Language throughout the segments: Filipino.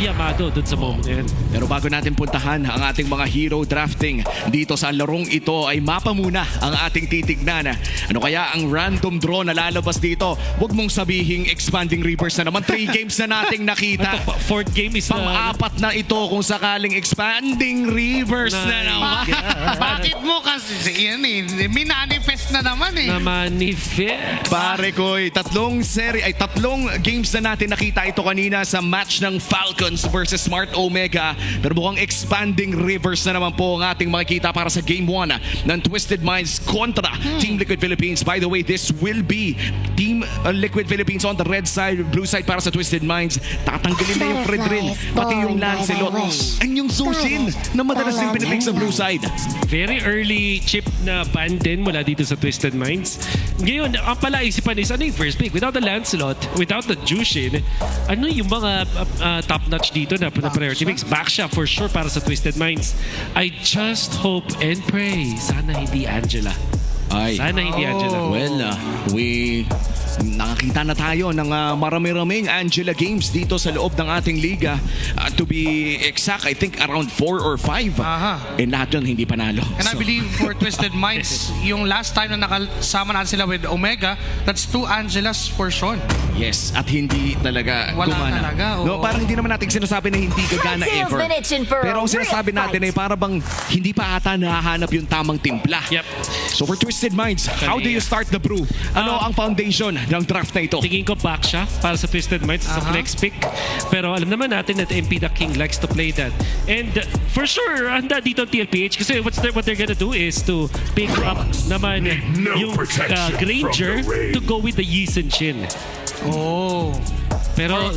Yamado dun sa moment na yan. Pero bago natin puntahan ang ating mga hero drafting dito sa larong ito ay mapa muna ang ating titignan. Ano kaya ang random draw na lalabas dito? Huwag mong sabihing expanding rivers na naman. 3 games na nating nakita. Ito, fourth game is Pang-apat na ito kung sakaling expanding rivers na naman. Bakit mo kasi yan eh? Minanifest na naman eh. na manifest. Pare ko'y tatlong games na natin nakita ito kanina sa match ng Falcons versus Smart Omega. Pero mukhang expanding rivers na naman po ang ating makikita para sa Game 1 ng Twisted Minds kontra Team Liquid Philippines. By the way, this will be Team Liquid Philippines on the red side, blue side para sa Twisted Minds. Tatanggalin na yung Fred Rin, pati yung Lancelot. Ang yung Sushin na madalas din pinipick sa blue side. Very early chip na ban din mula dito sa Twisted Minds. Ngayon, ang palaisipan is ano yung first pick? Without the Lancelot, without the Jushin, ano yung mga top-notch dito na priority picks? Backsha for sure para sa Twisted Minds. I just hope and pray. Sana hindi Angela. Sana hindi Angela. Well, nakakita na tayo ng marami-raming Angela games dito sa loob ng ating liga. To be exact, I think around 4 or 5. And lahat yun hindi panalo. And I believe for Twisted Minds, yung last time na nakasama natin sila with Omega, that's 2 Angelas for Sean. Yes, at hindi talaga Wala gumana. talaga, oo. No, parang hindi naman natin sinasabi na hindi gagana ever. Pero ang sinasabi natin ay para bang hindi pa ata nahahanap yung tamang timpla. Yep. So for Twisted Minds, how do you start the brew? Ano ang foundation ng draft na ito? Tingin ko back siya para sa Twisted Minds sa flex pick. Pero alam naman natin that MP the King likes to play that. And for sure, handa dito ang TLPH kasi what they're gonna do is to pick up naman yung Granger to go with the Yi and Shin. Oh. Pero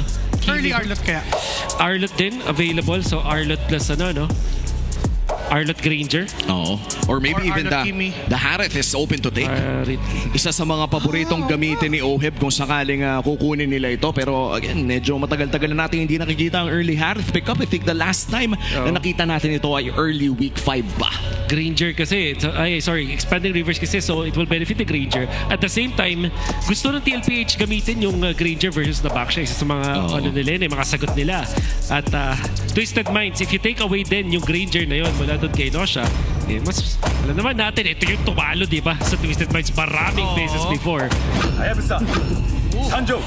Early Arlot kaya. Arlot din available, so Arlot plus no? Arlot Granger. Oo. Or maybe Or even Arlot Kimi. the Harith is open to take. Isa sa mga paboritong gamitin ni Oheb kung sakaling kukunin nila ito. Pero again, medyo matagal-tagal na natin hindi nakikita ang early Harith pickup. I think the last time na nakita natin ito ay early week 5 ba? Granger kasi, expanding rivers kasi, so it will benefit the Granger. At the same time, gusto ng TLPH gamitin yung Granger versus the Backsha. Isa sa mga ano nila yun, mga sagot nila. At Twisted Minds, if you take away din yung Granger na yun mula doon kay Nosha, mas alam naman natin, ito yung tumalo, di ba? Sa Twisted Minds maraming beses before. Sanjo.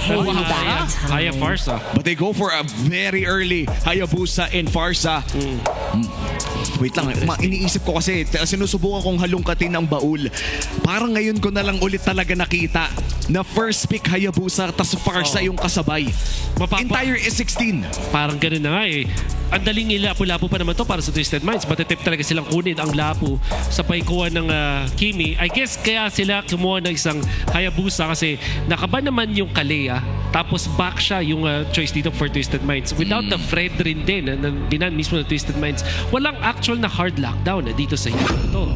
Haya Farsa. But they go for a very early Hayabusa and Farsa. Wait lang, iniisip ko kasi sinusubukan kong halungkatin ang baul. Parang ngayon ko na lang ulit talaga nakita na first pick Hayabusa tas Farsa yung kasabay. Entire S16. Parang ganun na nga eh. Ang daling ilapo-lapo pa naman to para sa Twisted Minds. Matatip talaga silang kunin ang lapo sa paikuan ng Kimi. I guess kaya sila kumuha ng isang Hayabusa kasi nakaba naman yung Kalea. Tapos back siya yung choice dito for Twisted Minds. Without the Fred rin din na binan mismo ng Twisted Minds. Walang actual na hard lockdown dito sa hero to.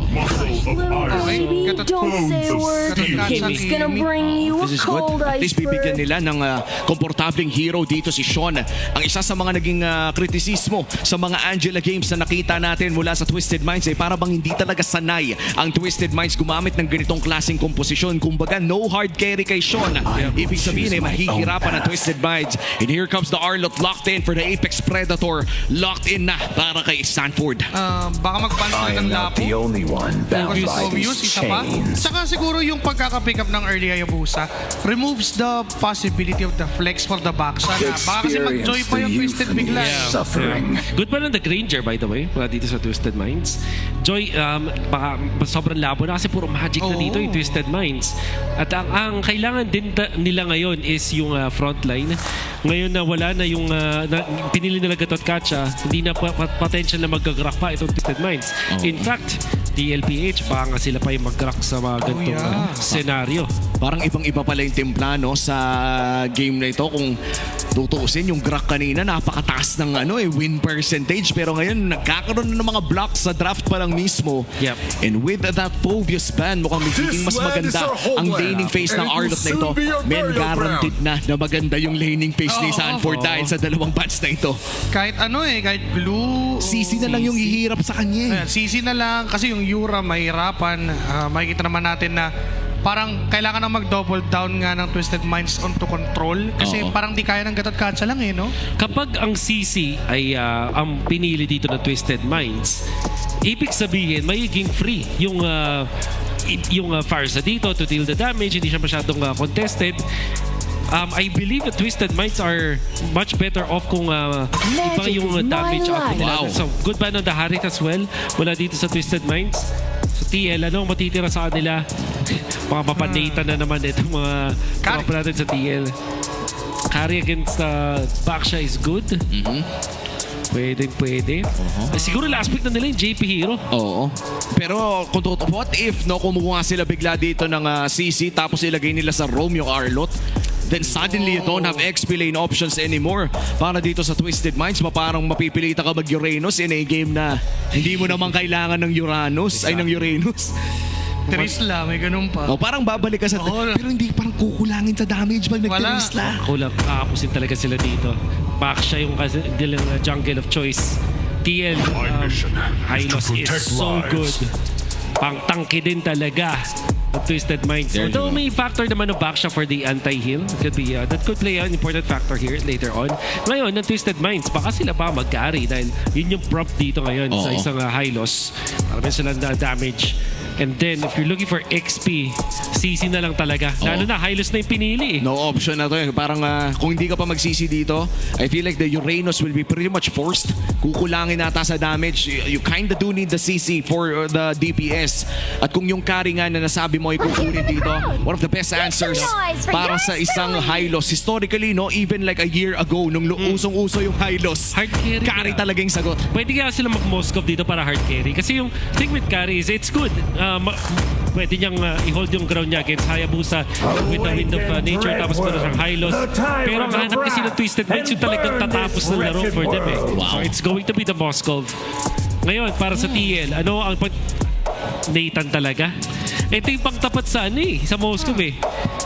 This is good. At least bibigyan nila ng komportabling hero dito si Sean. Ang isa sa mga naging kritisismo sa mga Angela games na nakita natin mula sa Twisted Minds ay para bang hindi talaga sanay ang Twisted Minds gumamit ng ganitong klaseng komposisyon. Kumbaga no hard carry kay Sean. Ibig sabihin ay mahihirapan ang Twisted Minds. And here comes the Arlot locked in for the Apex Predator. Locked in na para kay Stanford. Baka magpansin ng lapo. The only one bound by Obvious, these isa pa. chains. Saka siguro yung pagkaka-pick up ng early Hayabusa removes the possibility of the flex for the Backsha. Baka kasi mag-joy pa yung Twisted bigla. Suffering. Good pa lang the Granger, by the way, mula dito sa Twisted Minds. Joy, baka sobrang labo na kasi puro magic na dito yung Twisted Minds. At ang kailangan din nila ngayon is yung frontline. Ngayon na wala na yung pinili nila Gatot Katcha, hindi na potential na mag-grack pa itong Twisted Minds. In fact, DLPH, baka nga sila pa yung mag-grack sa mga ganitong senaryo. Parang ibang-iba pala yung timpla no, sa game na ito. Kung tutuusin yung Grak kanina, napakataas ng win percentage. Pero ngayon, nagkakaroon na ng mga blocks sa draft pa lang mismo. Yep. And with that Phobius ban, mukhang magiging mas maganda ang laning phase ng Arlot na ito. Men, guaranteed na maganda yung laning phase ni Sanford dahil sa dalawang bats na ito. Kahit kahit blue. CC na lang yung hihirap sa kanya. CC na lang kasi yung Yura mahirapan. Makikita naman natin na parang kailangan na mag-double down nga ng Twisted Minds onto control. Kasi parang di kaya ng gatot katsa lang no? Kapag ang CC ay ang pinili dito ng Twisted Minds, ibig sabihin, magiging free yung fire sa dito to deal the damage, hindi siya masyadong contested. I believe the Twisted Minds are much better off kung iba yung damage output nila. So, good ban on the Harit as well. Wala dito sa Twisted Minds. So, TL, ano matitira sa kanila? Mga mapanata na naman itong mga tropa natin sa TL. Carry against Baksha is good. Pwede. Siguro last pick na nila yung JP Hero. Oo. Pero kung what if kumuha sila bigla dito ng CC tapos ilagay nila sa Rome yung Arlot? Then suddenly you don't have XP lane options anymore. Para dito sa Twisted Minds, parang mapipilitan ka mag-Uranus in a game na hindi mo naman kailangan ng Uranus, ay ng Uranus. Trisla, may ganun pa. Parang babalik ka sa... Pero hindi parang kukulangin sa damage pag nag-Trisla. Kulang, kakapusin talaga sila dito. Back siya yung jungle of choice. TL, Hylos is so good. Pang-tangke din talaga. Twisted Minds. Although may factor naman ng back siya for the anti-heal. That could play an important factor here later on. Ngayon, ng Twisted Minds, baka sila pa mag-carry dahil yun yung prop dito ngayon sa isang high loss. Para sila na damage. And then, if you're looking for XP, CC na lang talaga. Lalo na, high loss na yung pinili. No option na to. Parang kung hindi ka pa mag-CC dito, I feel like the Uranus will be pretty much forced. Kukulangin nata sa damage. You kinda do need the CC for the DPS. At kung yung carry nga na nasabi mo ay kukunin dito, one of the best answers para sa isang high loss. Historically, even like a year ago, nung usong-uso yung high loss, hard carry talaga yung sagot. Pwede kaya sila mag-Moskov dito para hard carry. Kasi yung thing with carry is it's good. Pwede niyang i-hold yung ground niya against Hayabusa with the wind of nature, tapos meron siyang high loss. Pero ang hanap kasi ng Twisted Minds yung talagang tatapos ng laro for them So it's going to be the Moskov. Ngayon, para sa TL, ano ang Nathan talaga? Ito yung pangtapat sa sa Moskov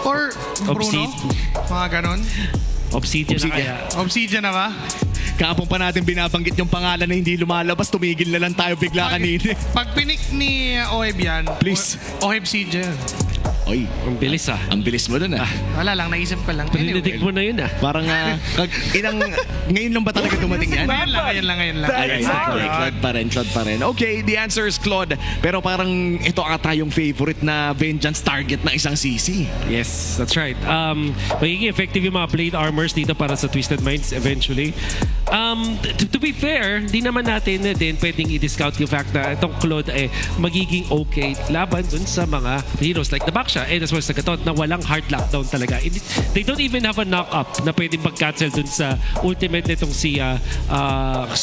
Or Bruno, mga ganon. Obsidian na kaya. Obsidian na ba? Kapon pa natin binabanggit yung pangalan na hindi lumalabas, tumigil na lang tayo bigla kanina. Pag pinik ni Oheb yan, Please. Oheb Siege. Oy, Ang bilis ang bilis mo dun Wala lang, naisip ko lang. Paninig mo na yun Parang ngayon lang ba talaga dumating yan? Ngayon lang. Claude pa rin. Okay, the answer is Claude. Pero parang ito ata yung favorite na vengeance target ng isang CC. Yes, that's right. Magiging effective yung mga blade armors dito para sa Twisted Minds eventually. To be fair, di naman natin din pwedeng i-discount yung fact na itong Claude magiging okay laban dun sa mga heroes like the Baksha and as well as the Gatot na walang hard lockdown talaga. They don't even have a knock-up na pwedeng mag-cancel dun sa ultimate nitong si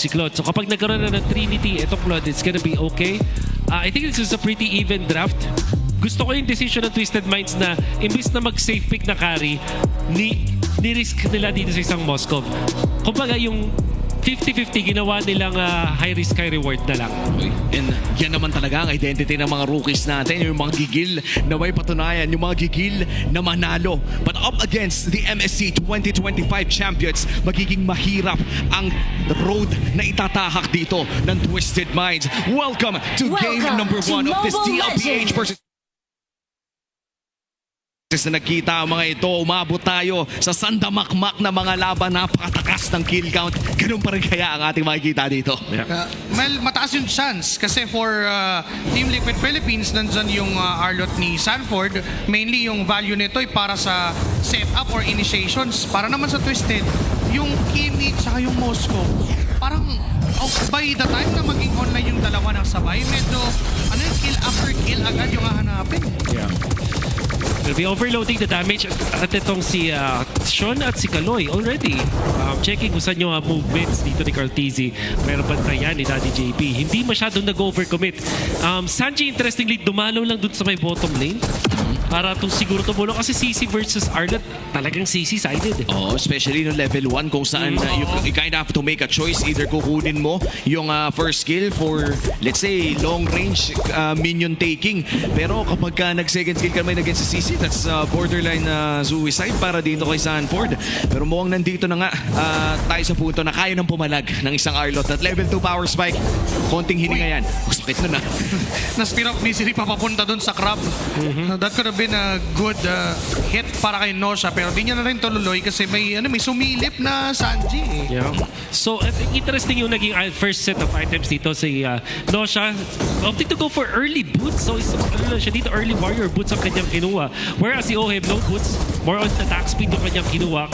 Claude. So kapag nagkaroon na ng Trinity, itong Claude, it's gonna be okay. I think this is a pretty even draft. Gusto ko yung decision ng Twisted Minds na imbis na mag-safe pick na carry, ni-risk nila dito sa isang Moskov. Kumbaga yung 50-50 ginawa nilang high risk, high reward na lang. And yan naman talaga ang identity ng mga rookies natin, yung mga gigil na may patunayan, yung mga gigil na manalo. But up against the MSC 2025 champions, magiging mahirap ang road na itatahak dito ng Twisted Minds. Welcome to game number 1 of this DLPH versus na nagkita ang mga ito, umabot tayo sa sandamakmak na mga laban, napakatakas ng kill count. Ganun pa rin kaya ang ating makikita dito. Mataas yung chance kasi for Team Liquid Philippines, nandyan yung Arlot ni Sanford. Mainly yung value nito ay para sa setup or initiations. Para naman sa Twisted, yung Kimi tsaka yung Moscow, parang by the time na maging online yung dalawa ng sabay, medyo kill after kill agad yung hahanapin. Yeah. Will be overloading the damage at itong si Sean at si Kaloy already. Checking kung saan yung movements dito ni Karltzy. Meron bantayan ni Daddy JP. Hindi masyadong nag-overcommit. Sanji, interestingly, dumalaw lang dun sa may bottom lane. Para itong siguro tumulong. Kasi CC versus Arlot, talagang CC sided. Especially no level 1 kung saan you kind of have to make a choice. Either kukunin mo yung first skill for, let's say, long range minion taking. Pero kapag nag-second skill ka may against sa CC, that's borderline suicide para dito kay Sanford. Pero mukhang nandito na nga tayo sa punto na kaya nang pumalag ng isang Arlot. At level 2 power spike, konting hininga yan. Sakit na. Na-speed up misery papapunta dun sa crab. That could could have been a good hit para kay Nosha pero di niya na rin tululoy kasi may sumilip na Sanji eh. Yeah. So, interesting yung naging first set of items dito si Nosha. Opted to go for early boots. So, siya dito, early warrior boots ang kanyang kinuha. Whereas si Oheb, no boots, more on attack speed yung kanyang kinuha.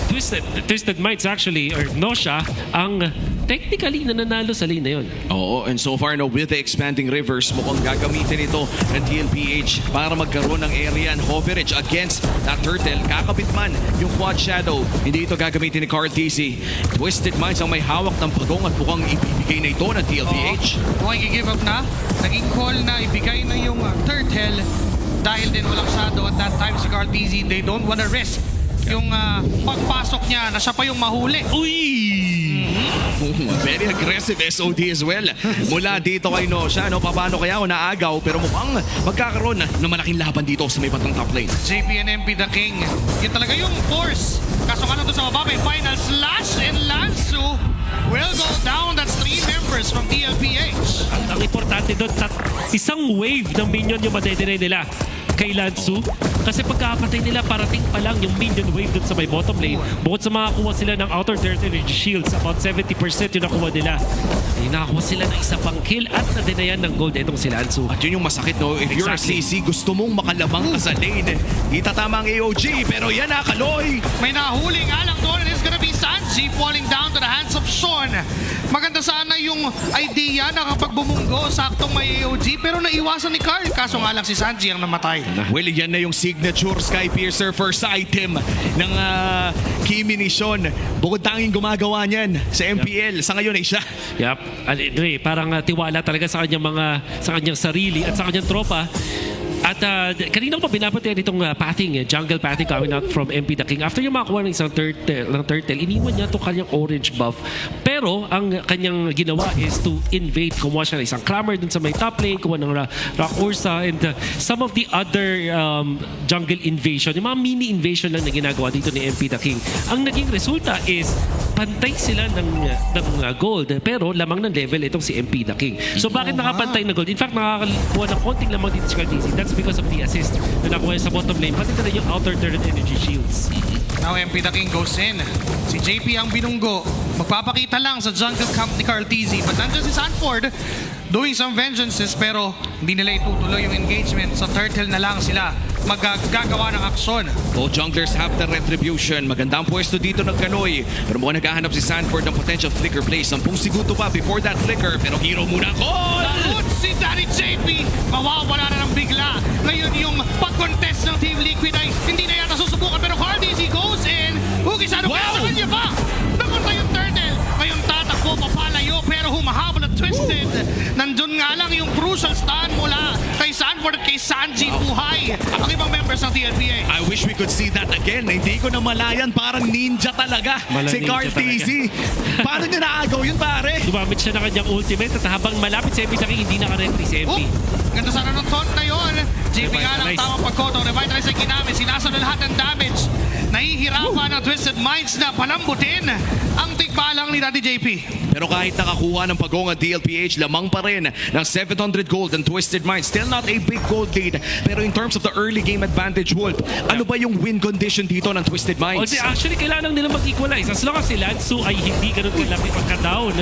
Twisted Minds actually, or Nosha, ang technically nananalo sa lane na yun. Oo, and so far, no, with the expanding rivers, mukhang gagamitin ito ng TLPH para magkaroon ng area and coverage against that turtle. Kakabit man yung quad shadow. Hindi ito gagamitin ni Karltzy. Twisted Minds ang may hawak ng pagong at mukhang ibibigay na ito ng TLPH. Mukhang i-give up na. Naging call na ibigay na yung turtle dahil din walang shadow at that time si Karltzy. They don't wanna risk yung pagpasok niya na siya pa yung mahuli. Uy! Very aggressive SOD as well. Mula dito kay Nosha, no? Paano kaya kung naagaw pero mukhang magkakaroon ng malaking laban dito sa may batang top lane. JP and MP the King. Yun talaga yung force. Kaso ka lang doon sa baba, may final slash and Lansu will go down. That's 3 members from TLPH. Ang importante doon, isang wave ng minion yung madedinay nila kay Lansu. Kasi pagkakapatay nila, parating pa lang yung minion wave dun sa may bottom lane. Bukod sa makakuha sila ng outer dirt energy shields, about 70% yung nakuha nila. Ay, nakakuha sila ng isa pang kill at nadinayan ng gold itong si Lansu. At yun yung masakit, no? If you're a Exactly. CC, gusto mong makalabang ka sa lane. Di tatama ang AOG, pero yan na, Kaloy! May nahuling alang doon and it's gonna be Sanji falling down to the hands of Sean. Maganda sana yung idea na kapag bumunggo, saktong may AOG pero naiwasan ni Karl. Kaso nga lang si Sanji ang namatay. Well, yan na yung signature Sky Piercer first item ng Kimi ni Sean. Bukod tanging gumagawa niyan sa MPL. Sa ngayon ay siya. Yep. Anyway, parang tiwala talaga sa kanyang sarili at sa kanyang tropa. At kanina ko pa binabatian itong pathing, jungle pathing coming out from MP the King. After yung makakuha ng isang turtle, iniwan niya itong kanyang orange buff. Pero ang kanyang ginawa is to invade. Kumuha siya ng isang clamor dun sa may top lane, kumuha ng Rock Ursa, and some of the other jungle invasion, yung mga mini invasion lang na ginagawa dito ni MP the King. Ang naging resulta is pantay sila ng gold, pero lamang ng level itong si MP the King. So bakit nakapantay ng gold? In fact, nakakakuha ng konting lamang dito si Karltzy. That's because of the assist na nakuha sa bottom lane. Pati na yung outer turret energy shields. Now MP the King goes in. Si JP ang binunggo. Magpapakita lang sa jungle camp ni Karltzy. But nandiyan si Sanford doing some vengeances pero hindi nila itutuloy yung engagement. Sa turtle na lang sila magagawa ng aksyon. Both junglers have the retribution. Magandang pwesto dito ng Kanoy. Pero mukhang naghahanap si Sanford ng potential flicker play. 10 segundo pa before that flicker. Pero hero muna ko! Lagot si Daddy JP. Mawawala na ng bigla. Ngayon yung pag-contest ng Team Liquid ay hindi na yata susubukan. Pero Karltzy goes in. Hugisado kaya sa kanya pa. Nakunta yung turtle. Ngayon tatakbo papalayo pero humahabol at Twisted. Nandun nga lang yung crucial stun mula kay Sanford at kay Sanji buhay. Ang ibang members ng TLPA. I wish we could see that again. Hindi ko na malayan. Parang ninja talaga si Ninja Karltzy. Paano niya naagaw yun, pare? Gumamit siya ng kanyang ultimate at habang malapit si MP the King, hindi naka-retry si MP. Ganda sana ng taunt na yun. JP nga lang Revitalize. tamang pagkoto. Revitalize ay ginamit. Sinasalo lahat ng damage. Nahihirapan ang Twisted Minds na palambutin ang tigbalang ni Daddy JP. Pero kahit nakakuha ng pagong at DLPH, lamang pa rin ng 700 gold and Twisted Minds. Still not a big gold lead. Pero in terms of the early game advantage, Wolf, ano ba yung win condition dito ng Twisted Minds? Actually, kailangan nila mag-equalize. As long as si Lansu ay hindi ganun kalaki pagka-down.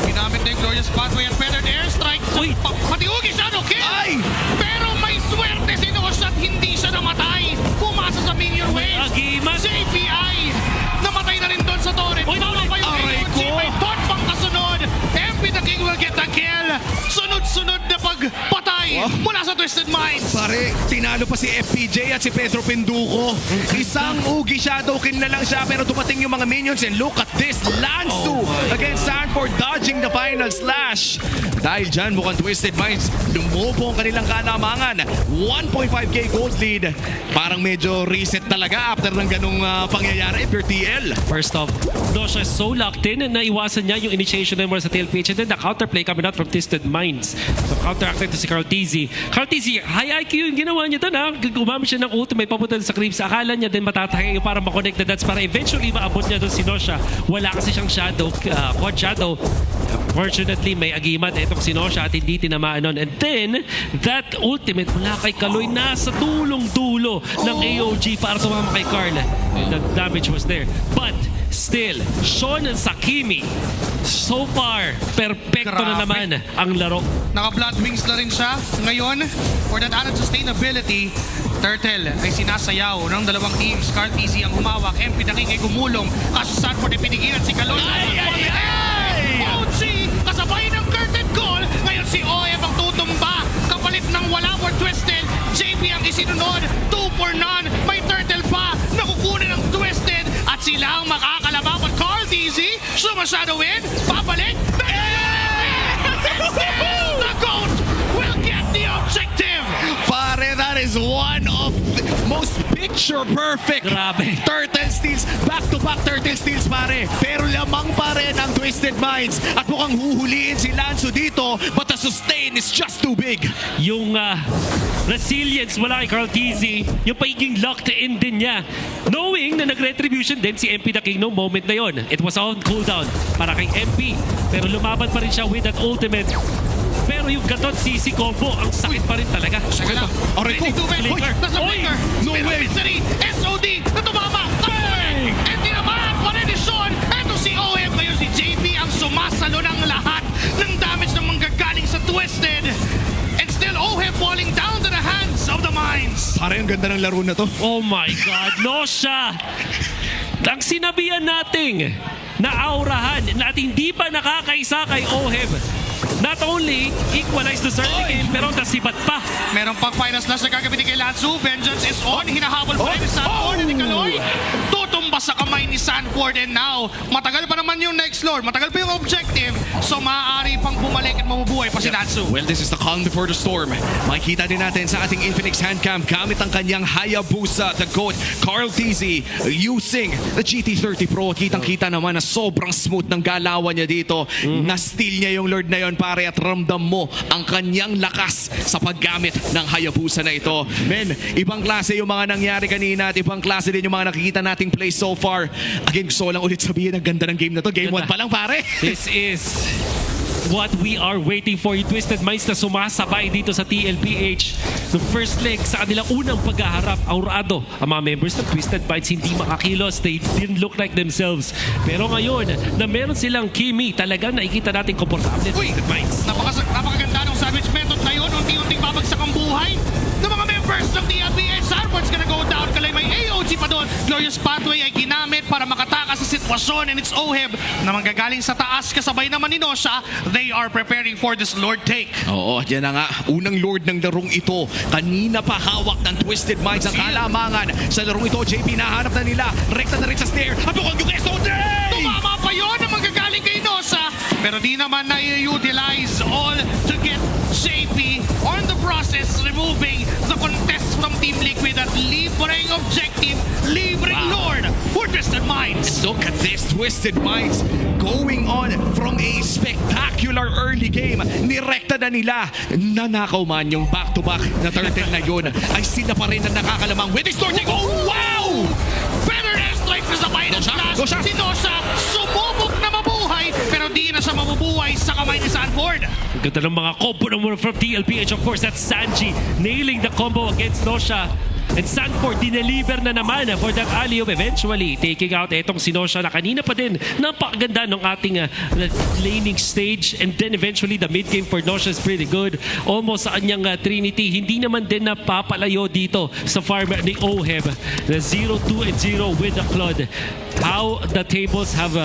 Ginamit na yung Glorious Pathway at feathered airstrike. Uy! Pati Ugi siya, no kill! Ay! Pero may swerte si Nosha at hindi siya namatay. Pumasa sa minion wave. Agimat! JPI! Namatay na rin doon sa torrent. Uy, Wala pa yung aray AOG. ko! May taunt pang kasunod. MP the King will get the kill. Sunod-sunod na pagpatay mula sa Twisted Minds. Pare, tinalo pa si FPJ at si Pedro Pinduco. Isang Ugi Shadow kill na lang siya pero dumating yung mga minions and look at this. Lansu against Sanford dodging the final slash. Dahil dyan mukhang Twisted Minds lumobo ang kanilang kalamangan. 1.5k gold lead. Parang medyo reset talaga after ng ganung pangyayari if you're TL. First off, Nosha is so locked in na iwasan niya yung initiation na mula sa TLPH and then the counterplay coming out from Twisted Minds. So counteracted to si Karltzy. Karltzy, high IQ yung ginawa niya doon ha. Gumamit siya ng ultimate papunta sa creeps. Akala niya din matatake para makonect na dots para eventually maabot niya doon si Nosha. Wala kasi siyang shadow, quad shadow. Fortunately, may agimat itong si Nosha at hindi tinamaan nun. And then, that ultimate mula kay Kaloy nasa dulong-dulo ng AOG para tumama kay Karl. And the damage was there. But, still, Sean Sakimi, so far, perfecto na Grabe. naman ang laro. Naka-blood wings na rin siya. Ngayon, for that added sustainability, Turtle ay sinasayaw ng dalawang teams. Karltzy ang humawak. MP King ay gumulong. Kaso Sanford ay pinigilan si Kaloy. OG kasabay ng curtain call. Ngayon si Oheb ang tutumba. Kapalit ng wala for Twisted. JP ang isinunod. 2 for none. May Turtle pa. Nakukunin ng Twisted. At sila ang makakalabaw. But Karltzy sumasadawin. Babalik. The GOAT will get the objective. Pare, that is one of the most picture-perfect Grabe. turtle steals. Back-to-back turtle steals, pare. Pero lamang pa rin ang Twisted Minds. At mukhang huhuliin si Lanzo dito, but the sustain is just too big. Yung resilience mula kay Karltzy, yung pagiging locked in din niya. Knowing na nag-retribution din si MP King no moment na yon. It was on cooldown para kay MP. Pero lumaban pa rin siya with that ultimate. Pero yung gatot CC combo, ang sakit pa rin talaga. Sige lang. Aray ko. Flicker. Nasa Oy! flicker. No way. Mystery. SOD. Na tumama. And tinamaan pa rin ni Sean. Eto si Oheb. Ngayon si JP ang sumasalo ng lahat ng damage na manggagaling sa Twisted. And still Oheb falling down to the hands of the mines. Pare, ang ganda ng laro na to. Oh my God, Nosha! Ang sinabihan nating naaurahan at hindi pa nakakaisa kay Oheb. Not only equalize the early game, pero nasibat pa. Merong pang final slash na gagamitin kay Lanzu. Vengeance is on. Hinahabol pa rin ni Sanford and ni Kaloy. Tutumba sa kamay ni Sanford and now, matagal pa naman yung next lord. Matagal pa yung objective. So maaari pang bumalik at mabubuhay pa si Lanzu. Well, this is the calm before the storm. Makikita din natin sa ating Infinix handcam gamit ang kanyang Hayabusa, the GOAT, Karltzy, using the GT30 Pro. Kitang-kita naman na sobrang smooth ng galawan niya dito. Na-steal niya yung Lord na yon, pare, at ramdam mo ang kanyang lakas sa paggamit ng Hayabusa na ito. Men, ibang klase yung mga nangyari kanina at ibang klase din yung mga nakikita nating play so far. Again, gusto ko lang ulit sabihin, ang ganda ng game na to. Game 1 pa lang, pare. This is what we are waiting for. Yung Twisted Minds na sumasabay dito sa TLPH. The first leg sa kanilang unang paghaharap, aurado ang mga members ng Twisted Minds, hindi makakilos. They didn't look like themselves. Pero ngayon, na meron silang Kimi, talagang nakikita natin komportable Twisted Minds. Napakaganda ng savage method na yun. Unti-unting babagsak ang buhay ng mga members ng TLPH. Sanford's gonna go down. Kalay may AOG pa doon. Glorious Pathway ay ginamit para makatakas sa sitwasyon, and it's Oheb na manggagaling sa taas kasabay naman ni Nosha. They are preparing for this Lord take. Oo, yan na nga. Unang Lord ng larong ito. Kanina pa hawak ng Twisted Minds ang kalamangan. Sa larong ito, JP, nahanap na nila. Rekta na rin sa snare. At mukhang yung SOD! Tumama pa yun na manggagaling kay Nosha. Pero di naman na-utilize all to get JP on the process, removing the contest from Team Liquid at libreng objective, libreng Lord for Twisted Minds. Look at this, Twisted Minds going on from a spectacular early game. Nirekta na nila. Nanakaw man yung back-to-back na turtle na yun. Ay sila pa rin ang nakakalamang with this Lord. Oh, wow! Better airstrike na sabay ng slash. Nosha. Si Nosha sumubok na mabuhay, pero di na siya mabubuhay sa kamay ni Sanford. Ganda ng mga combo naman from TLPH. Of course, that's Sanji nailing the combo against Nosha. And Sanford dineliver na naman for that alley-oop, eventually taking out etong si Nosha na kanina pa din napakaganda ng ating laning stage. And then eventually the mid game for Nosha is pretty good. Almost sa kanyang Trinity, hindi naman din napapalayo dito sa farm ni Oheb. The 0-2 and 0 with the Flood. How the tables have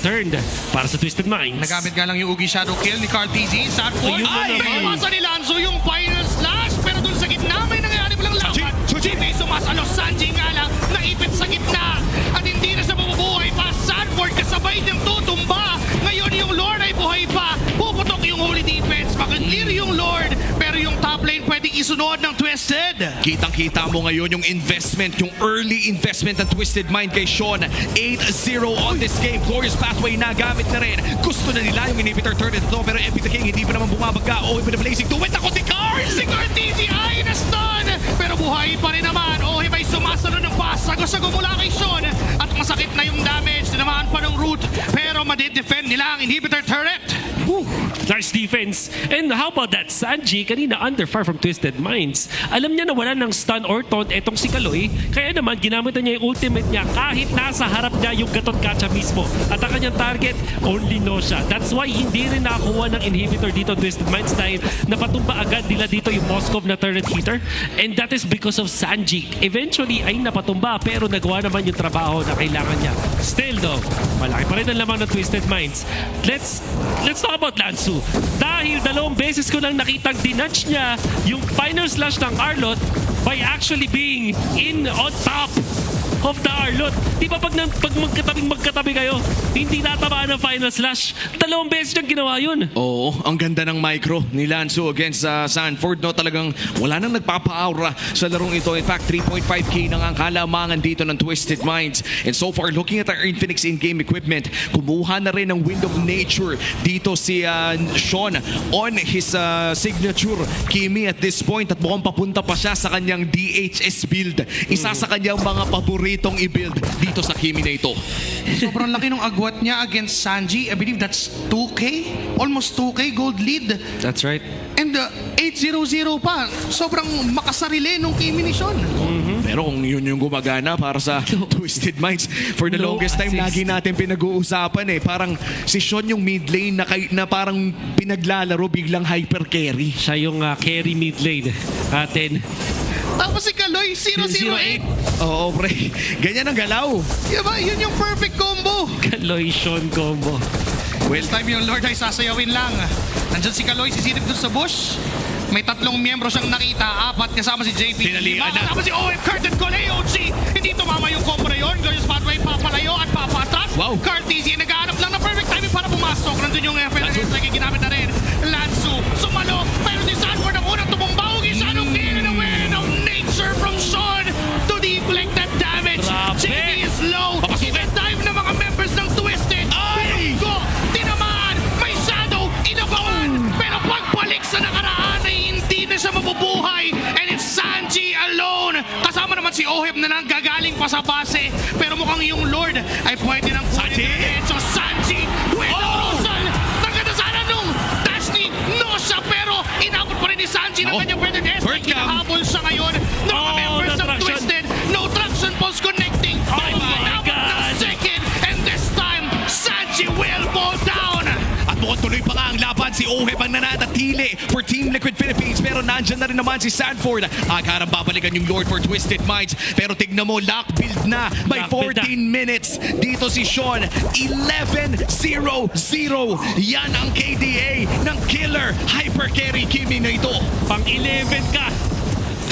turned para sa Twisted Minds. Nagamit nga lang yung Ugi Shadow Kill ni Karltzy. Sanford, Ayun na ay! naman. Pasa ni Lanzo yung final slash, pero dun sa gitna may nangyari palang laban. JP sumasalo, Sanji nga lang, naipit sa gitna. At hindi na siya mabubuhay pa. Sanford kasabay niyang tutumba. Ngayon yung Lord ay buhay pa. Puputok yung Holy Defense, makiklear yung Lord. Pero yung top lane pwede isunod ng Twisted. Kitang-kita mo ngayon yung investment, yung early investment ng Twisted Mind kay Sean. 8-0 on this game. Glorious pathway na gamit na rin. Gusto na nila yung inhibitor turret ito, pero MP the King hindi pa naman bumabaga. Oheb with the blazing to win. Ako si Karl! Si Karltzy ay na-stun, pero buhay pa rin naman. Oheb ay sumasunod ng pass. Sago-sago mula kay Sean. At masakit na yung damage. Tinamaan pa ng root, pero madidefend nila ang inhibitor turret. Whew, nice defense. And how about that? Sanji, kanina under fire from Twisted Minds. Alam niya na wala ng stun or taunt etong si Kaloy. Kaya naman, ginamit na niya yung ultimate niya kahit nasa harap niya yung gatot kacha mismo. At ang kanyang target, only Nosha. That's why hindi rin nakakuha ng inhibitor dito Twisted Minds dahil napatumba agad nila dito yung Moskov na turret hitter. And that is because of Sanji. Eventually ay napatumba pero nagawa naman yung trabaho na kailangan niya. Still though, malaki pa rin ang lamang ng Twisted Minds. Let's talk about Lansu. Dahil 2 beses ko lang nakitang dinudge niya yung final slash ng Arlot by actually being on top of the Arlot. Di ba pag magkatabi kayo, hindi natamaan ng final slash? 2 beses niyang ginawa yun. Oo, ang ganda ng micro ni Lansu against Sanford. No? Talagang wala nang nagpapa-aura sa larong ito. In fact, 3.5k nang ang kalamangan dito ng Twisted Minds. And so far, looking at our Infinix in-game equipment, kumuha na rin ng Wind of Nature dito si Sean on his signature Kimi at this point. At mukhang papunta pa siya sa kanyang DHS build. Isa sa kanyang mga paboritong i-build dito sa Kimi na ito. Sobrang laki ng agwat niya against Sanji. I believe that's 2K? Almost 2K gold lead. That's right. And 8-0-0 pa. Sobrang makasarili nung Kimi ni Sean. Pero kung yun yung gumagana para sa Twisted Minds, for the No longest time, assist. lagi natin pinag-uusapan eh. Parang si Sean yung mid lane na parang pinaglalaro biglang hyper carry. Siya yung carry mid lane atin. Tapos si Kaloy, 008. Oo, pre. Ganyan ang galaw. Diba? Yun yung perfect combo. Kaloy Sean combo. This time yung Lord ay sasayawin lang. Nandyan si Kaloy, sisilip dun sa bush. May 3 miyembro siyang nakita, 4 kasama si JP. Tinalian na. Kasama si Oheb, Curtin Coleoc. Hindi tumama yung combo na yun. Glorious pathway, papalayo at papatras. Wow. Karltzy, naghahanap lang ng perfect timing para pumasok. Nandun yung FLS, like ginamit na rin. Lansu, sumalo. Pero si Sanford ang unang tumumbaw. Gisano, clear and away of nature from Sean to deflect that damage. Grabe. JP is low. Dive ng mga members ng Twisted. Ay! Go! Tinamaan! May shadow! Inabawan! Pero pagbalik sa nakaraan ay hindi na siya mabubuhay. And it's Sanji alone. Kasama naman si Oheb na nanggagaling pa sa base. Pero mukhang yung Lord ay pwede nang Sanji! So Sanji with the Rosal. Nagkata sana nung dash ni Nosha. Pero inabot pa rin ni Sanji ng Ako. kanyang Predator S. Bird cam. Kinahabol siya ngayon ng mga Oh, members the ng traction. Twisted. No traction pulse connecting. Oh Pero my inabot ng God. second. And this time, Sanji will fall down. At mukhang tuloy pa nga ang laban. Si Oheb ang nananatili for Team Liquid Philippines. Pero nandyan na rin naman si Sanford. Agharang babalikan yung Lord for Twisted Minds. Pero tignan mo, lock build na by Lock build 14 minutes. Dito si Sean, 11-0-0. Yan ang KDA ng killer hyper carry Kimi na ito. Pang 11 ka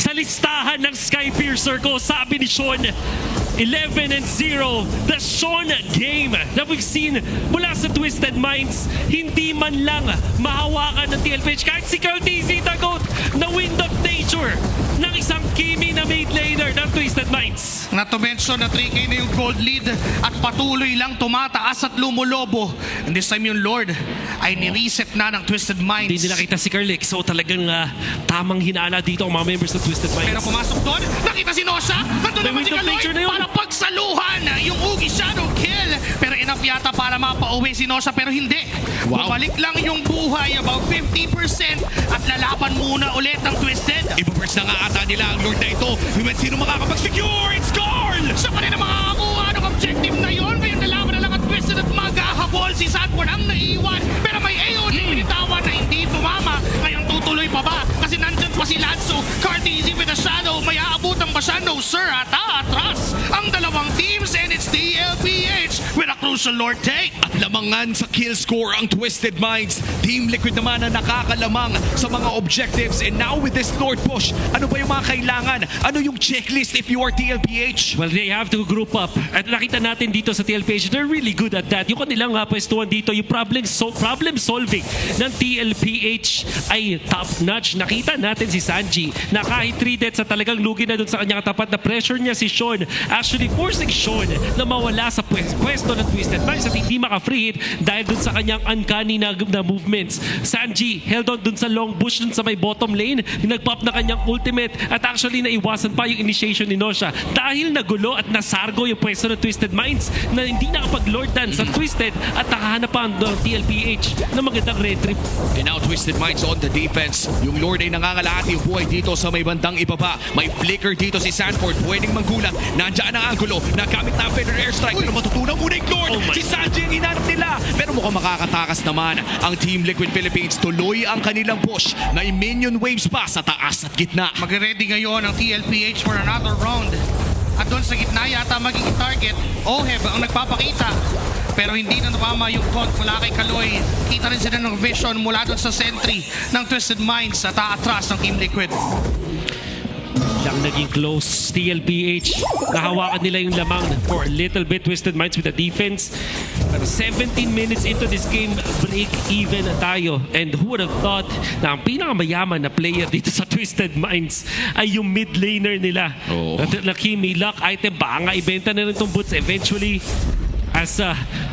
sa listahan ng Skypiercer ko, sabi ni Sean. 11-0, the Sean game that we've seen mula sa Twisted Minds. Hindi man lang mahawakan ng TLPH kahit si Karltzy tagot na Wind of Nature ng isang Kimi na mid laner ng Twisted Minds. Not to mention na 3K na yung gold lead at patuloy lang tumataas at lumulobo. And this time yung Lord ay ni-reset na ng Twisted Minds. Hindi nila kita si Karltzy, so talagang tamang hinala dito ang mga members ng Twisted Minds. Pero pumasok doon, nakita si Nosha. Nandun naman si Wind of Kaloy Nature na yun. para pagsaluhan yung Ugi Shadow Kill. Pero enough yata para mapauwi si Nosha pero hindi. Wow. Bumalik lang yung buhay about 50% at lalaban muna ulit ang Twisted. Ipaburst na nga ata nila ang Lord na ito. Sino makakapag-secure? It's Karl! Siya pa rin ang makakakuha ng objective na yun. Ngayon nalaman na lang at Twisted at maghahabol. Si Sanford ang naiwan. Pero may AOD pinitawan na hindi tumama. Ngayon tutuloy pa ba? Kasi nandyan pa si Lansu. Karltzy with a shadow. May aabutan ba siya? No sir. At atras ang dalawang teams and it's the LPH with a crucial Lord take. At lamangan sa kill score ang Twisted Minds. Team Liquid naman na nakakalamang sa mga objectives. And now with this Lord push, ano ba yung mga kailangan? Ano yung checklist if you are TLPH? Well, they have to group up. At nakita natin dito sa TLPH, they're really good at that. Yung kanilang pwestuhan dito, yung problem solving ng TLPH ay top-notch. Nakita natin si Sanji na kahit 3 deaths sa talagang lugi na dun sa kanyang tapat na pressure niya si Sean. Actually, forcing Sean na mawala sa pwesto ng Twisted Minds at hindi maka-free hit dahil dun sa kanyang uncanny na movements. Sanji held on dun sa long bush dun sa may bottom lane. Nag-pop na kanyang ultimate at actually naiwasan pa yung initiation ni Nosha dahil nagulo at nasargo yung pwesto ng Twisted Minds na hindi nakapag-lordan sa Twisted at nakahanap pa ang TLPH na magandang red trip. And now Twisted Minds on the defense. Yung Lord ay nangangalahati yung buhay dito sa may bandang ibaba. May flicker dito si Sanford. Pwedeng manggulat. Nandiyan ang angulo. Nagamit na ang Feather Airstrike. Pero matutunan muna yung Lord. Oh my Si Sanji ang hinanap nila. Pero mukhang makakatakas naman ang Team Liquid Philippines. Tuloy ang kanilang push. May minion waves pa sa taas at gitna. Magre-ready ngayon ang TLPH for another round. At doon sa gitna yata magiging target, Oheb ang nagpapakita. Pero hindi na napama yung taunt mula kay Kaloy. Kita rin sila ng vision mula doon sa sentry ng Twisted Minds at aatras ng Team Liquid. Lang naging close TLPH. Nahawakan nila yung lamang for a little bit. Twisted Minds with the defense. Pero 17 minutes into this game, break even tayo. And who would have thought na ang pinakamayaman na player dito sa Twisted Minds ay yung mid laner nila. Oo. Na Kimi, luck item, baka nga ibenta na rin itong boots eventually. As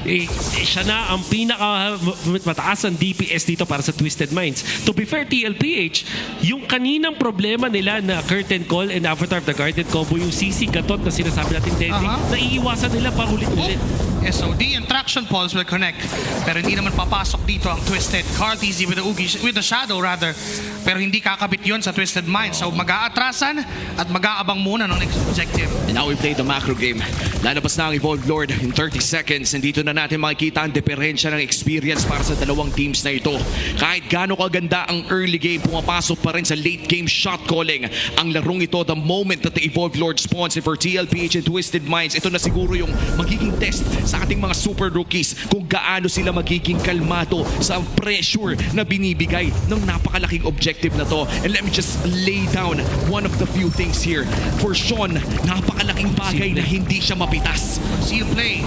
siya na ang pinaka mataas ang DPS dito para sa Twisted Minds. To be fair, TLPH, yung kaninang problema nila na curtain call and avatar of the guardian combo, yung CC gatot na sinasabi natin deadly, naiiwasan nila pa ulit-ulit. SOD and traction pulse will connect. Pero hindi naman papasok dito ang Twisted. Karltzy with the shadow rather. Pero hindi kakabit yon sa Twisted Minds. So mag-aatrasan at mag-aabang muna ng next objective. And now we play the macro game. Lalabas na ang Evolved Lord in 30 seconds. And dito na natin makikita ang diferensya ng experience para sa dalawang teams na ito. Kahit gaano kaganda ang early game, pumapasok pa rin sa late game shot calling. Ang larong ito, the moment that the Evolved Lord spawns, and for TLPH and Twisted Minds, ito na siguro yung magiging test sa ating mga super rookies kung gaano sila magiging kalmado sa pressure na binibigay ng napakalaking objective na to. And let me just lay down one of the few things here. For Sean, napakalaking bagay na hindi siya mapitas. Seal play.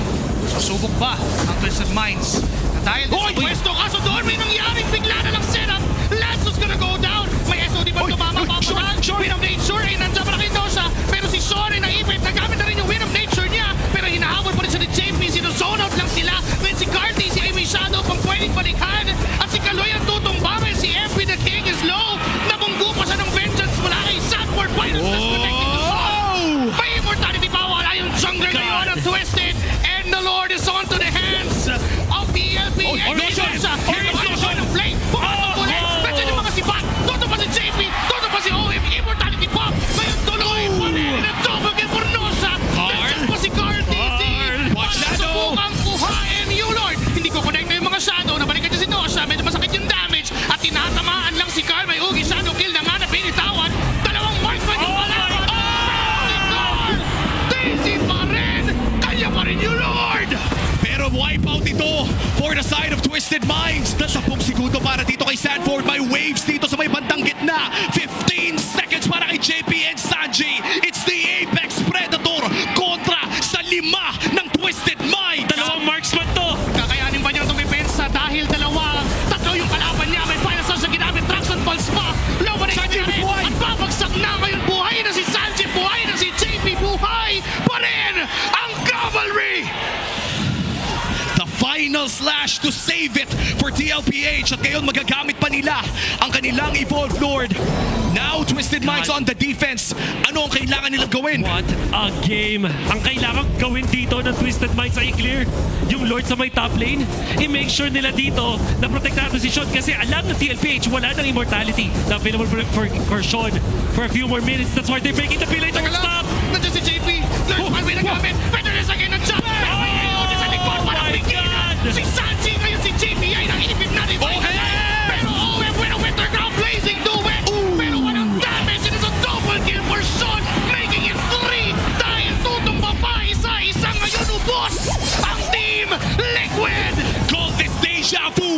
Susubok ba ang Twisted Minds? Dahil sa pwesto, kaso doon may nangyaring bigla na lang setup. Lanzo's gonna go down. May SOD ba tumama pa pa? Win of Nature ay nandiyan pa na kay Nosha. Pero si Sean ay naipit. Nagamit na rin yung Win of Nature niya. Pero hinahabol pa rin siya ni JP. Sino-zone out lang sila. Then si Karltzy, si Amy Shadow pang pwedeng balikan. At si Kaloy ang tutumba. Si MP the King is low. Nabunggo pa siya ng vengeance mula kay Sanford. Finals that's connecting to Sean. May immortality pa. Wala yung jungler ngayon ang Twisted. And the Lord is on to the hands of the LPA. Sean ng play. Pumasok ulit. Nandiyan yung mga sipat. Toto pa si JP. Toto pa si Oheb. Immortality pop. Ngayon tuloy pa rin. And double kill for Nosha. Nandiyan pa si Karltzy. Subukang kuhain yung Lord. Hindi ko connect na yung mga shadow. Nabalikan niya si Nosha. Medyo masakit yung damage. At tinatamaan lang si Karl. May ugi shadow kill na nga na pinitawan. Dalawang marksman yung palaban. Daisy pa rin. Kanya pa rin yung Lord. Pero wipeout ito for the side of Twisted Minds. Na 10 segundo para dito kay Sanford. May waves dito sa may bandang gitna. 15 seconds para kay JP and Sanji. It's the Apex Predator kontra sa 5 ng Twisted Minds. Dalawang marksman to. Kakayanin ba niyang tumipensa dahil tatlo yung kalaban niya. May final source na ginamit. Traction pulse pa. Low na Sanji nangyari. buhay. At babagsak na ngayon. Buhay na si Sanji. Buhay na si JP. Buhay pa rin ang Cavalry. The final slash to save it for TLPH. At ngayon magagamit pa nila ang kanilang Evolved Lord. Now Twisted Minds on the defense. Ano ang kailangan nilang gawin? What a game! Ang kailangan gawin dito ng Twisted Minds ay clear yung Lord sa may top lane. I-make sure nila dito na protektado si Sean kasi alam ng TLPH wala ng immortality na available for Sean for a few more minutes. That's why they're making the play to stop! Nandiyan si JP. Lord Palway nagamit. Better na sa akin ng jump. Pero may reload sa likod para bigyan. Si Sanji ngayon si JP ay nakinipip na rin. Pero Oheb with a winter ground blazing to it. Pero walang damage. It is a double kill for Sean. Making it 3 dahil tutumba pa isa-isa ngayon ubos ang team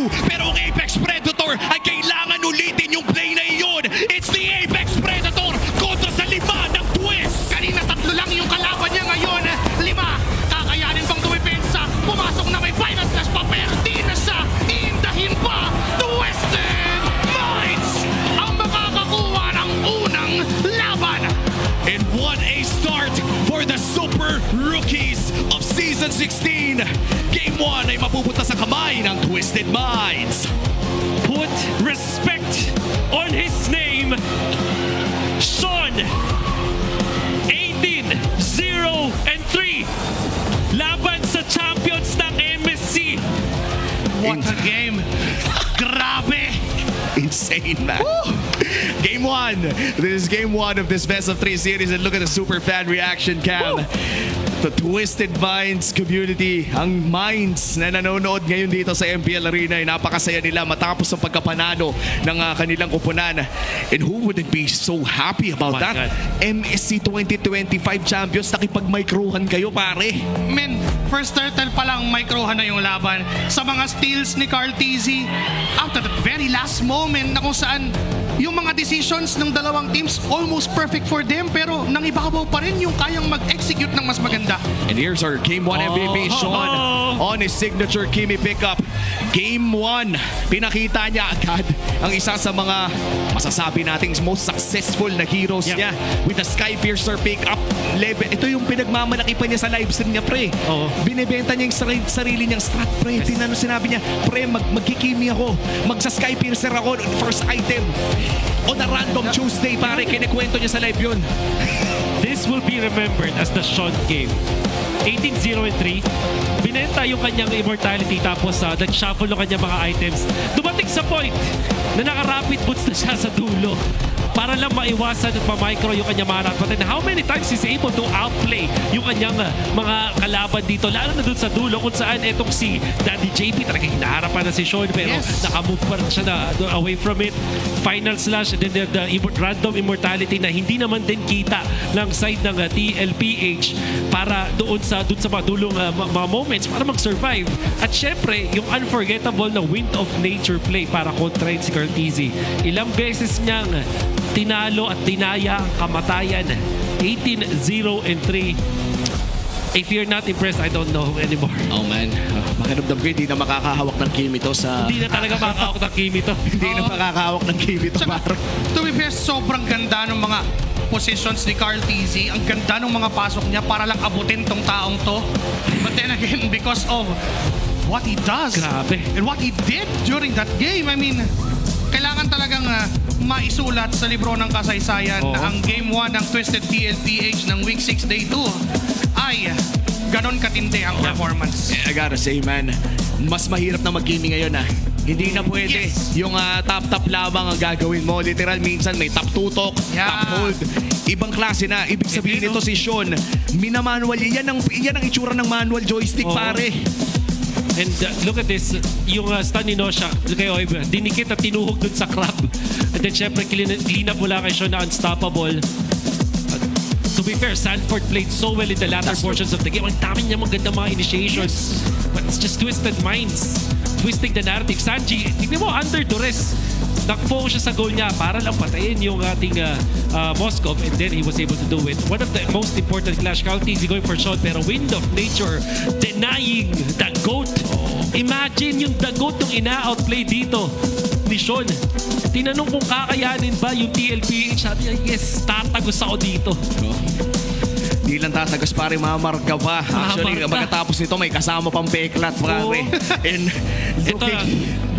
2. Pero ang Apex Predator ay kailangan ulitin yung play na iyon. It's the Apex Predator kontra sa 5 ng TWISS. Kanina 3 lang yung kalaban niya ngayon. 5. Kakayanin bang dumipensa? Pumasok na may final slash pa pero di na siya. Iindahin pa. Twisted Minds ang makakakuha ng unang laban. And what a start for the Super Rookies of Season 16. Game 1 ay mapupunta sa kamay ng Twisted Minds. Put respect on his name. Sean, 18-0-3. Laban sa champions ng MSC. What a game. Grabe. Insane, man. Game 1. This is game 1 of this best of 3 series, and look at the super fan reaction cam. The Twisted Minds community, ang minds na nanonood ngayon dito sa MPL Arena ay napakasaya nila matapos ang pagkapanalo ng kanilang kupunan. And who wouldn't be so happy about My that? God. MSC 2025 champions, nakipag-microhan kayo, pare. Men, first turtle pa lang microhan na yung laban sa mga steals ni Karltzy after the very last moment na kung saan yung mga decisions ng dalawang teams almost perfect for them pero nangibabaw pa rin yung kayang mag-execute ng mas maganda. And here's our Game 1 MVP, Sean, on his signature Kimi pickup. Game 1, pinakita niya agad ang isa sa mga masasabi nating most successful na heroes niya with the Skypiercer pickup level. Ito yung pinagmamalaki pa niya sa live stream niya, pre. Oo. Binibenta niya yung sarili niyang strat, pre. Tinanong sinabi niya, pre, magkikimi ako. Magsa-Skypiercer ako, first item. On a random Tuesday, pare, kinikwento niya sa live yun. This will be remembered as the Sean game. 18-0-3. Binenta yung kanyang immortality tapos nag-shuffle yung kanyang mga items. Dumating sa point na naka-rapid boots na siya sa dulo para lang maiwasan at pa-micro yung kanyang mga rapid. And how many times is he able to outplay yung kanyang mga kalaban dito, lalo na dun sa dulo kung saan etong si Daddy JP talaga hinaharapan na si Sean pero nakamove pa rin siya na away from it. Final slash and then the random immortality na hindi naman din kita ng side ng TLPH para doon sa mga dulong mga moments para mag-survive. At syempre, yung unforgettable na wind of nature play para kontrahin si Karltzy. Ilang beses niyang tinalo at tinaya ang kamatayan. 18-0-3. If you're not impressed, I don't know anymore. Oh man, makiramdam ko hindi na makakahawak ng Kimi to sa... Hindi na talaga makakawak ng Kimi to. Hindi na makakahawak ng Kimi to, Tsaka, pare. to be fair, sobrang ganda ng mga positions ni Karltzy. Ang ganda ng mga pasok niya para lang abutin tong taong to. But then again, because of what he does Grabe. and what he did during that game, I mean, kailangan talagang maisulat sa libro ng kasaysayan na ang Game 1 ng Twisted TLPH ng Week 6 Day 2 ay ganon katindi ang performance. I gotta say, man, mas mahirap na mag-gaming ngayon, ah. Hindi na pwede yung top lamang ang gagawin mo. Literal, minsan may top tutok, top hold. Ibang klase na. Ibig sabihin nito si Sean, minamanual. Yan ang itsura ng manual joystick, pare. And look at this, yung stun ni Nosha kay Oheb, dinikit at tinuhog dun sa crab. And then syempre, clean up mula kay Sean na unstoppable. To be fair, Sanford played so well in the latter portions of the game. Ang dami niya magandang mga initiations. But it's just Twisted Minds. Twisting the narrative. Sanji, tignan mo, under duress. Nag-focus siya sa goal niya para lang patayin yung ating Moskov, and then he was able to do it. One of the most important clash, Karltzy going for shot, pero wind of nature denying the GOAT. Imagine yung the GOAT yung ina-outplay dito ni Sean. Tinanong kung kakayanin ba yung TLPH. Sabi niya, yes, tatagos ako dito. Di lang tatagos, pare, mamarka pa. Actually, Mamarka. pagkatapos nito, may kasama pang peklat, pare. And Ito,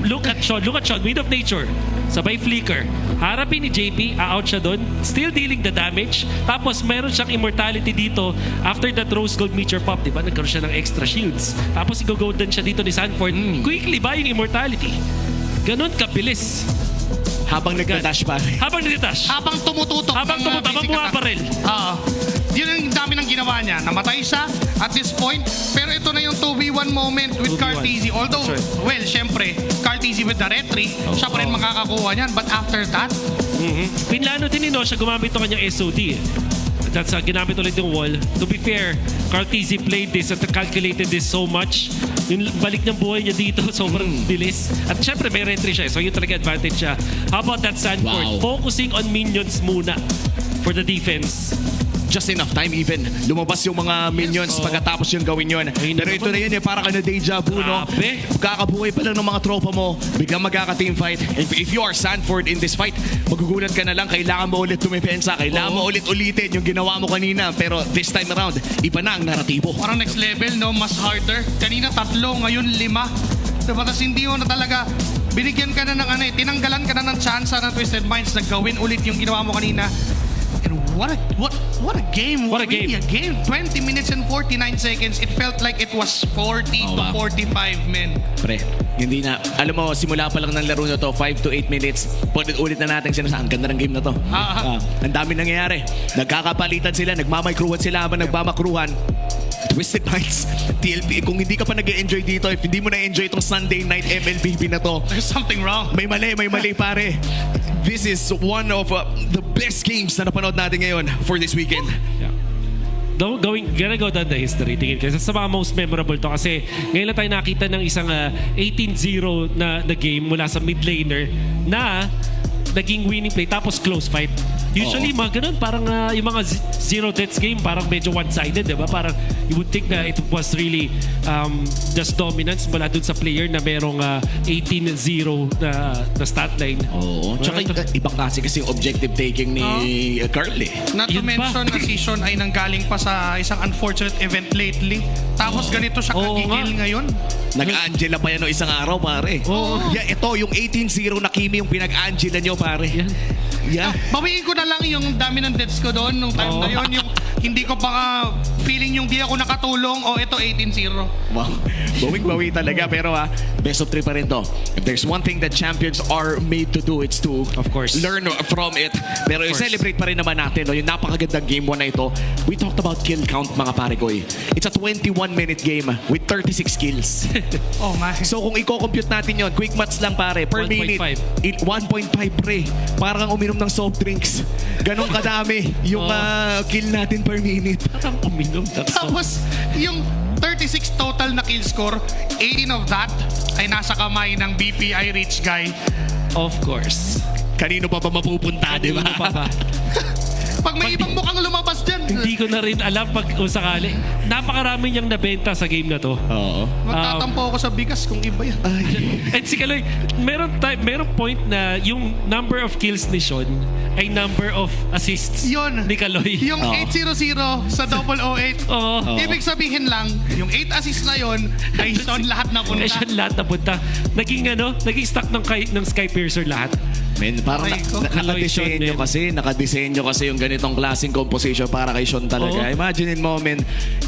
look at Sean, wind of nature. Sabay flicker. Harapin ni JP, out siya doon. Still dealing the damage. Tapos meron siyang immortality dito after that rose gold meteor pop. Diba? Nagkaroon siya ng extra shields. Tapos i-golden siya dito ni Sanford. Quickly buy yung immortality. Ganon kabilis. habang nagda-dash, pare. Habang nagda-dash. Habang tumututok. Habang ng, tumututok, basic habang attack. bumabaril. Oo. Yun ang dami ng ginawa niya. Namatay siya at this point. Pero ito na yung 2v1 moment with 2v1. Karltzy. Although, That's right. well, syempre, Karltzy with the retry, siya pa rin makakakuha niyan. But after that, Pinlano din ni Nosha gumamit ng kanyang SOD. That's ginamit ulit yung wall. To be fair, Karltzy played this at calculated this so much. Yung balik ng buhay niya dito, sobrang bilis. At syempre, may entry siya. So yun talaga advantage siya. How about that Sanford? Wow. Focusing on minions muna for the defense. Just enough time even. Lumabas yung mga minions pagkatapos yung gawin yun. Ayun na Pero ito naman. na yun para ka na deja vu, no? Grabe. Kakabuhay pa lang ng mga tropa mo, biglang magkaka-team fight. If you are Sanford in this fight, magugulat ka na lang, kailangan mo ulit tumipensa, kailangan mo ulit ulitin yung ginawa mo kanina. Pero this time around, iba na ang naratibo. Parang next level, no? Mas harder. Kanina 3, ngayon 5. Diba? Tapos hindi mo na talaga binigyan ka na ng tinanggalan ka na ng chance ng Twisted Minds na gawin ulit yung ginawa mo kanina. And what a game. What a Really game. a game. 20 minutes and 49 seconds. It felt like it was 40 to wow. 45 men. Pre, hindi na. Alam mo, simula pa lang ng laro na to, 5 to 8 minutes, ulit na natin sinasabi, ang ganda ng game na to. Ang dami nangyayari. Nagkakapalitan sila, nagmamakruhan sila habang nagmamakruhan. Twisted Minds, TLP, kung hindi ka pa nag-enjoy dito, if hindi mo na-enjoy itong Sunday night MLBB na to, There's something wrong. may mali pare. This is one of the best games na napanood natin ngayon for this weekend. Yeah. Gonna go down the history. Tingin ko. Sa mga most memorable to kasi ngayon lang tayo nakita ng isang 18-0 na game mula sa mid laner na naging winning play tapos close fight. Usually mga ganun, parang yung mga zero deaths game parang medyo one-sided, di ba? Parang you would think na it was really just dominance mula dun sa player na merong 18-0 na stat line. Oo. Tsaka ibang kasi yung objective taking ni Carl eh. Not to Yun pa. mention na season ay nanggaling pa sa isang unfortunate event lately. Tapos ganito siya Oo kagigil nga. ngayon. Nag-Angela pa yan no isang araw pare. Oo. Yeah, ito yung 18-0 na Kimi yung pinag-Angela nyo pare. Yan. Yeah. Bawiin ko na lang yung dami ng deaths ko doon nung time na yun. Yung hindi ko pa feeling yung di ako nakatulong o ito 18-0. Wow. Bawing-bawi talaga pero best of 3 pa rin to. If there's one thing that champions are made to do, it's to Of course. learn from it. Pero i-celebrate pa rin naman natin no, yung napakagandang game 1 na ito. We talked about kill count mga pare ko eh. It's a 21-minute game with 36 kills. Oh my. So kung i-compute natin yon, quick maths lang pare, per 1.5. minute, 1.5 pre. Parang uminom ng soft drinks. Ganon kadami yung kill natin per minute. Parang uminom. Tapos yung 36 total na kill score, 18 of that ay nasa kamay ng BPI rich guy. Of course. Kanino pa ba mapupunta, di ba? Ano pa ba? Pag may ibang mukhang lumabas dyan, Hindi ko na rin alam pag kung sakali. Napakarami niyang nabenta sa game na to. Oo. magtatampo ako sa bigas kung iba yan. And si Kaloy, meron point na yung number of kills ni Sean ay number of assists Yun. ni Kaloy. Yung 800 sa 008. Oo. Ibig sabihin lang, yung 8 assists na yon ay Sean lahat na punta. Eh, Sean lahat napunta. Naging stock ng Skypiercer lahat. Men, parang Aray ko. nakadesenyo kasi yung ganitong klaseng composition para kay Sean talaga. Oo. Imagine mo, men,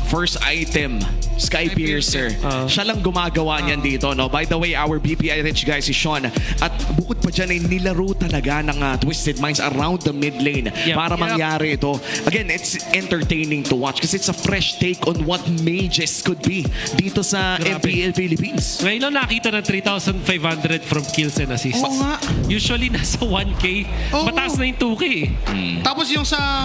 first item, Skypiercer. Siya lang gumagawa niyan dito, no? By the way, our BPI rich guy si Sean. At bukod pa dyan ay nilaro talaga ng Twisted Minds around the mid lane Yep. para mangyari ito. Again, it's entertaining to watch kasi it's a fresh take on what mages could be dito sa Grabe. MPL Philippines. Ngayon lang nakita ng 3,500 from kills and assists. Oo nga. Usually nasa 1K. Oo. Mataas na yung 2K eh. Tapos yung sa